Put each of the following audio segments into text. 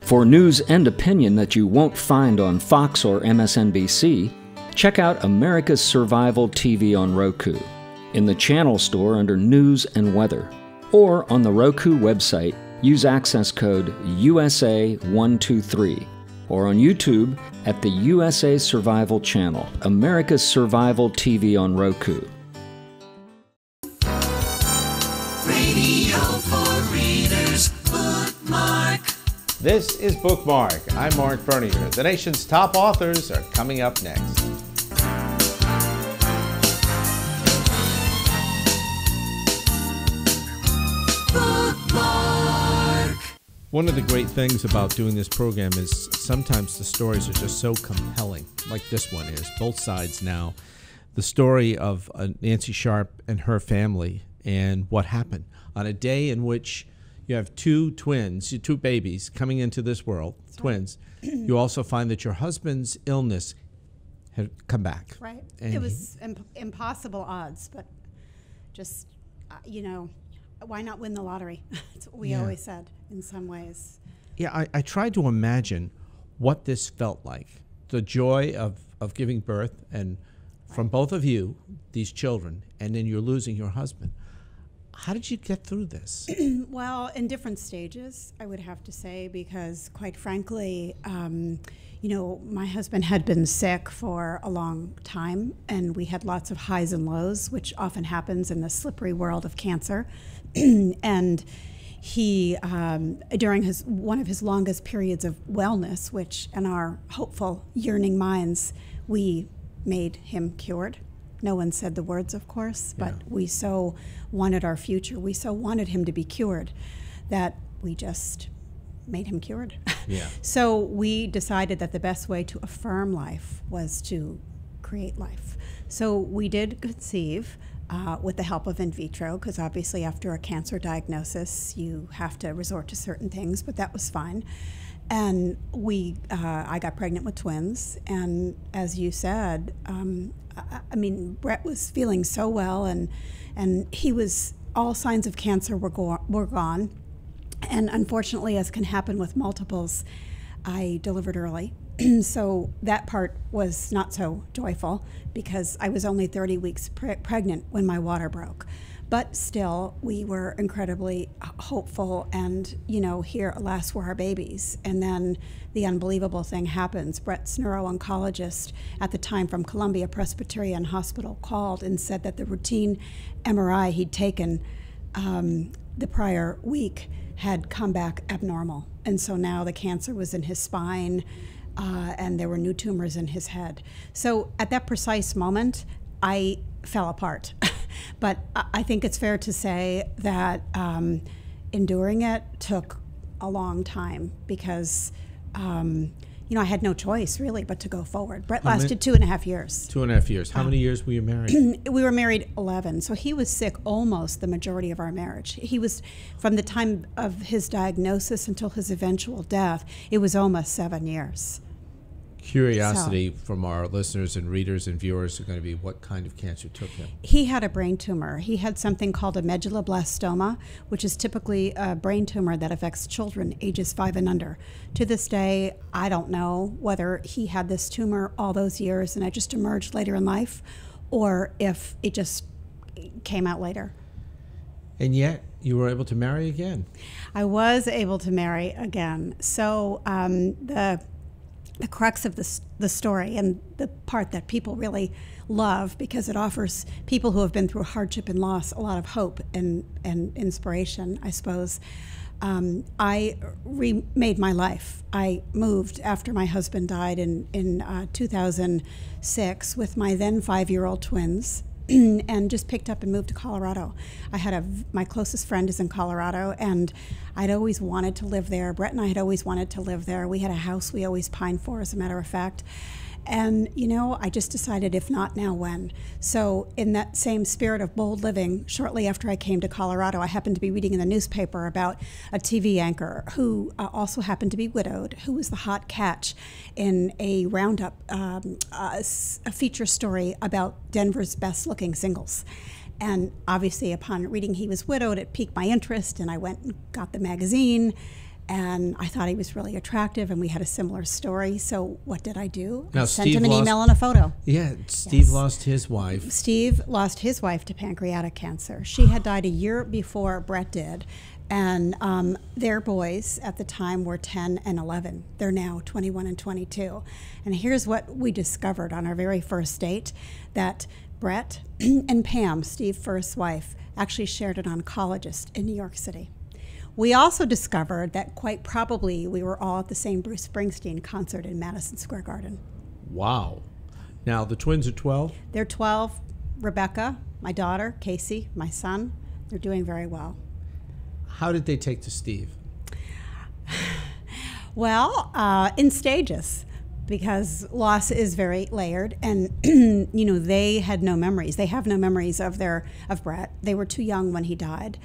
For news and opinion that you won't find on Fox or MSNBC, check out America's Survival TV on Roku, in the channel store under News and Weather, or on the Roku website, use access code USA123, or on YouTube at the USA Survival channel, America's Survival TV on Roku. Radio for Readers, Bookmark. This is Bookmark. I'm Marc Bernier. The nation's top authors are coming up next. Bookmark. One of the great things about doing this program is sometimes the stories are just so compelling, like this one is. Both sides now. The story of Nancy Sharp and her family and what happened on a day in which you have two babies coming into this world, twins. You also find that your husband's illness had come back. Right. It was impossible odds, but just, why not win the lottery? That's what we always said in some ways. Yeah, I tried to imagine what this felt like. The joy of giving birth and from both of you, these children, and then you're losing your husband. How did you get through this? Well, in different stages, I would have to say, because quite frankly, my husband had been sick for a long time, and we had lots of highs and lows, which often happens in the slippery world of cancer. And he, during one of his longest periods of wellness, which in our hopeful, yearning minds, we made him cured. No one said the words, of course, but we so wanted our future. We so wanted him to be cured that we just made him cured. Yeah. So we decided that the best way to affirm life was to create life. So we did conceive with the help of in vitro, because obviously after a cancer diagnosis, you have to resort to certain things, but that was fine. And I got pregnant with twins, and as you said, Brett was feeling so well, and all signs of cancer were gone. And unfortunately, as can happen with multiples, I delivered early. So that part was not so joyful, because I was only 30 weeks pregnant when my water broke. But still, we were incredibly hopeful, and, here at last were our babies. And then the unbelievable thing happens. Brett's neuro-oncologist at the time from Columbia Presbyterian Hospital called and said that the routine MRI he'd taken the prior week had come back abnormal. And so now the cancer was in his spine, and there were new tumors in his head. So at that precise moment, I fell apart. But I think it's fair to say that enduring it took a long time, because, I had no choice really but to go forward. Brett lasted 2.5 years. 2.5 years. How many years were you married? We were married 11, so he was sick almost the majority of our marriage. He was, from the time of his diagnosis until his eventual death, it was almost 7 years. Curiosity from our listeners and readers and viewers are going to be, what kind of cancer took him? He had a brain tumor. He had something called a medulloblastoma, which is typically a brain tumor that affects children ages 5 and under. To this day, I don't know whether he had this tumor all those years and it just emerged later in life, or if it just came out later. And yet, you were able to marry again. I was able to marry again. So the crux of the story, and the part that people really love, because it offers people who have been through hardship and loss a lot of hope and inspiration, I suppose. I remade my life. I moved after my husband died in 2006 with my then 5-year-old twins, and just picked up and moved to Colorado. I had my closest friend is in Colorado, and I'd always wanted to live there. Brett and I had always wanted to live there. We had a house we always pined for, as a matter of fact. And, I just decided, if not now, when? So in that same spirit of bold living, shortly after I came to Colorado, I happened to be reading in the newspaper about a TV anchor who also happened to be widowed, who was the hot catch in a roundup, a feature story about Denver's best-looking singles. And obviously, upon reading he was widowed, it piqued my interest, and I went and got the magazine. And I thought he was really attractive, and we had a similar story. So what did I do? Now, I sent Steve him an lost- email and a photo. Yeah, Steve Yes. lost his wife. Steve lost his wife to pancreatic cancer. She had died a year before Brett did. And their boys at the time were 10 and 11. They're now 21 and 22. And here's what we discovered on our very first date, that Brett and Pam, Steve's first wife, actually shared an oncologist in New York City. We also discovered that quite probably we were all at the same Bruce Springsteen concert in Madison Square Garden. Wow. Now, the twins are 12? They're 12. Rebecca, my daughter, Casey, my son, they're doing very well. How did they take to Steve? Well, in stages, because loss is very layered, and you know, they had no memories. They have no memories of Brett. They were too young when he died.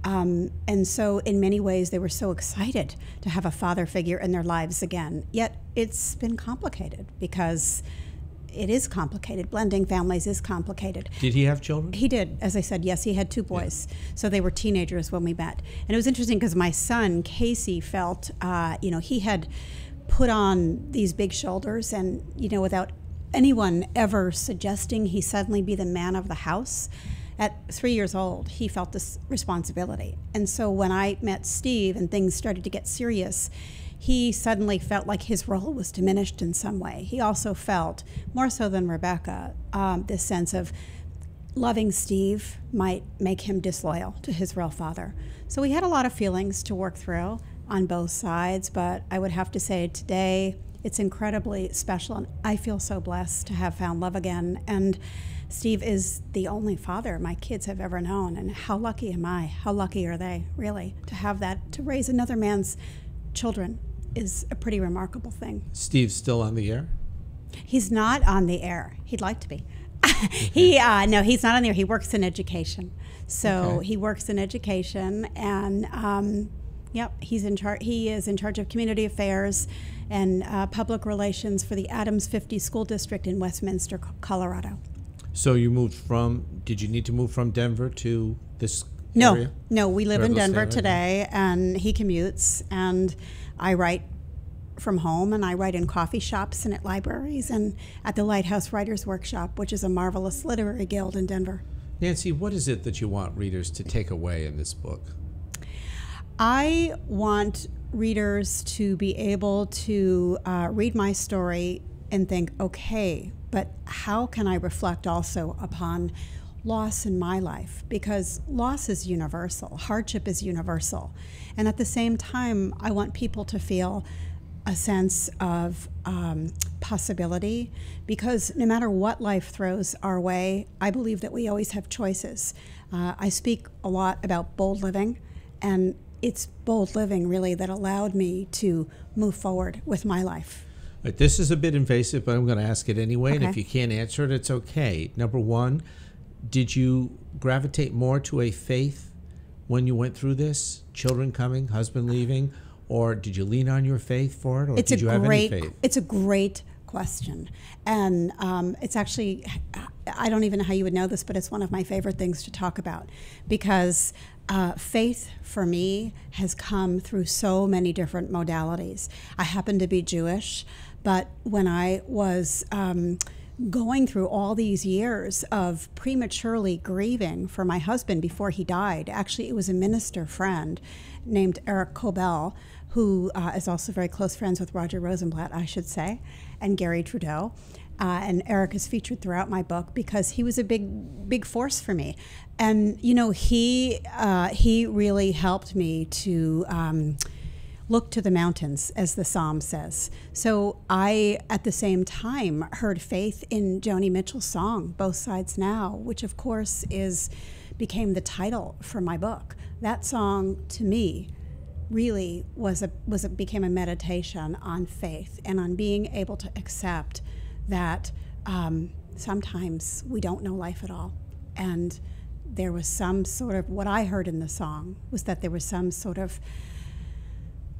And so in many ways they were so excited to have a father figure in their lives again. Yet it's been complicated, because it is complicated. Blending families is complicated. Did he have children? He did. As I said, yes, he had 2 boys. Yeah. So they were teenagers when we met. And it was interesting because my son, Casey, felt, he had put on these big shoulders, and, without anyone ever suggesting he suddenly be the man of the house. At 3 years old, he felt this responsibility. And so when I met Steve and things started to get serious, he suddenly felt like his role was diminished in some way. He also felt, more so than Rebecca, this sense of loving Steve might make him disloyal to his real father. So we had a lot of feelings to work through on both sides, but I would have to say today it's incredibly special, and I feel so blessed to have found love again. And Steve is the only father my kids have ever known, and how lucky am I? How lucky are they, really, to have that? To raise another man's children is a pretty remarkable thing. Steve's still on the air? He's not on the air. He'd like to be. No, he's not on the air. He works in education. So he works in education, and he's in charge. He is in charge of community affairs and public relations for the Adams 50 School District in Westminster, Colorado. So you did you need to move from Denver to this area? No, we live in Denver today, and he commutes, and I write from home, and I write in coffee shops and at libraries and at the Lighthouse Writers Workshop, which is a marvelous literary guild in Denver. Nancy, what is it that you want readers to take away in this book? I want readers to be able to read my story and think, okay, but how can I reflect also upon loss in my life? Because loss is universal, hardship is universal. And at the same time, I want people to feel a sense of possibility, because no matter what life throws our way, I believe that we always have choices. I speak a lot about bold living, and it's bold living really that allowed me to move forward with my life. This is a bit invasive, but I'm going to ask it anyway, Okay. and if you can't answer it, it's okay. Number one, did you gravitate more to a faith when you went through this? Children coming, husband leaving, or did you lean on your faith for it, or did you have any faith? It's a great question, and it's actually, I don't even know how you would know this, but it's one of my favorite things to talk about, because faith for me has come through so many different modalities. I happen to be Jewish, but when I was going through all these years of prematurely grieving for my husband before he died, actually it was a minister friend named Eric Kobel, who is also very close friends with Roger Rosenblatt, I should say, and Gary Trudeau. And Eric is featured throughout my book because he was a big force for me. And, he really helped me to look to the mountains, as the psalm says. So I, at the same time, heard faith in Joni Mitchell's song, Both Sides Now, which of course became the title for my book. That song, to me, really became a meditation on faith and on being able to accept that sometimes we don't know life at all. And there was some sort of, what I heard in the song was that there was some sort of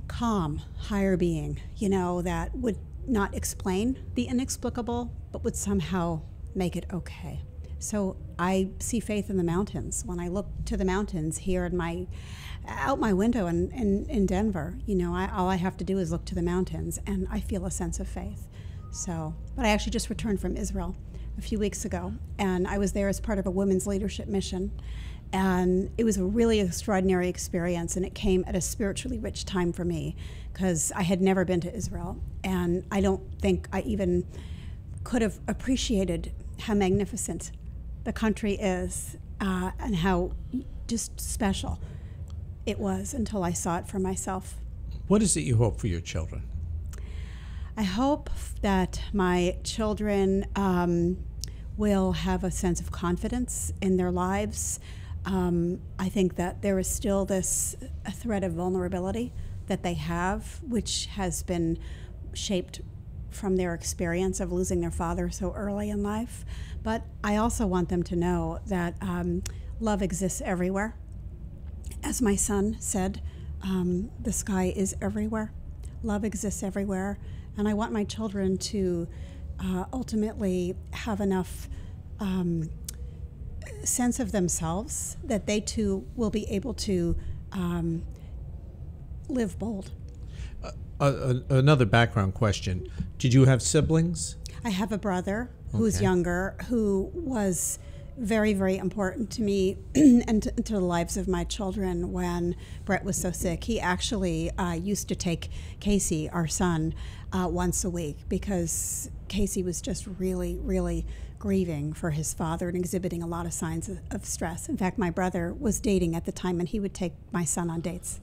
calm, higher being, that would not explain the inexplicable, but would somehow make it okay. So I see faith in the mountains. When I look to the mountains here in my out my window in Denver, all I have to do is look to the mountains, and I feel a sense of faith. So, but I actually just returned from Israel a few weeks ago, and I was there as part of a women's leadership mission. And it was a really extraordinary experience, and it came at a spiritually rich time for me because I had never been to Israel, and I don't think I even could have appreciated how magnificent the country is and how just special it was until I saw it for myself. What is it you hope for your children? I hope that my children will have a sense of confidence in their lives. I think that there is still a thread of vulnerability that they have, which has been shaped from their experience of losing their father so early in life. But I also want them to know that love exists everywhere. As my son said, the sky is everywhere. Love exists everywhere. And I want my children to ultimately have enough sense of themselves that they too will be able to live bold. Another background question. Did you have siblings? I have a brother who's younger, who was very, very important to me and to the lives of my children when Brett was so sick. He actually used to take Casey, our son, once a week because Casey was just really, really grieving for his father and exhibiting a lot of signs of stress. In fact, my brother was dating at the time, and he would take my son on dates.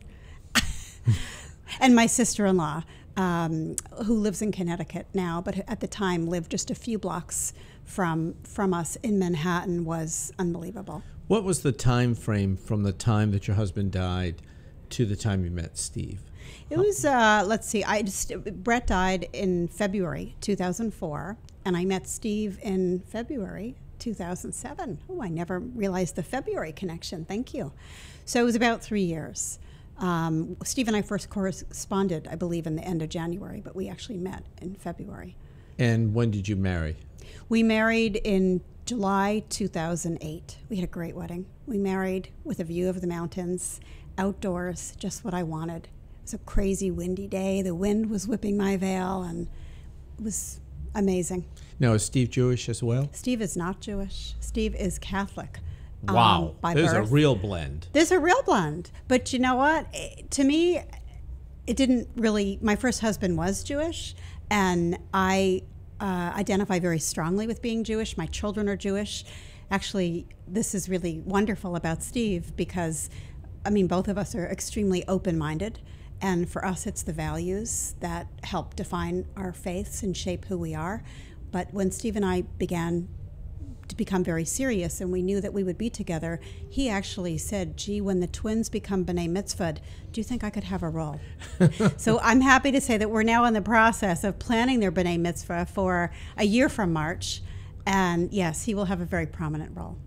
And my sister-in-law, who lives in Connecticut now, but at the time lived just a few blocks from us in Manhattan, was unbelievable. What was the time frame from the time that your husband died to the time you met Steve? It was, let's see, Brett died in February 2004, and I met Steve in February 2007. Oh, I never realized the February connection. Thank you. So it was about 3 years. Steve and I first corresponded, I believe, in the end of January, but we actually met in February. And when did you marry? We married in July 2008. We had a great wedding. We married with a view of the mountains, outdoors, just what I wanted. It was a crazy windy day. The wind was whipping my veil, and it was amazing. Now, is Steve Jewish as well? Steve is not Jewish. Steve is Catholic. Wow, by there's birth. a real blend. There's a real blend. But you know what? To me, it didn't really, my first husband was Jewish, and I identify very strongly with being Jewish. My children are Jewish. Actually, this is really wonderful about Steve because, both of us are extremely open-minded, and for us, it's the values that help define our faiths and shape who we are. But when Steve and I began to become very serious and we knew that we would be together, he actually said, gee, when the twins become B'nai Mitzvah, do you think I could have a role? So I'm happy to say that we're now in the process of planning their B'nai Mitzvah for a year from March. And yes, he will have a very prominent role.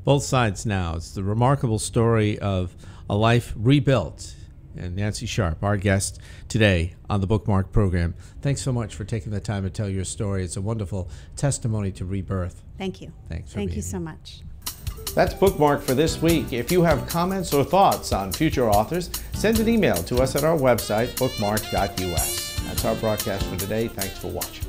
Both Sides Now. It's the remarkable story of a life rebuilt. And Nancy Sharp, our guest today on the Bookmark program. Thanks so much for taking the time to tell your story. It's a wonderful testimony to rebirth. Thank you. Thanks for Thank being you so here. much. That's Bookmark for this week. If you have comments or thoughts on future authors, send an email to us at our website, bookmark.us. That's our broadcast for today. Thanks for watching.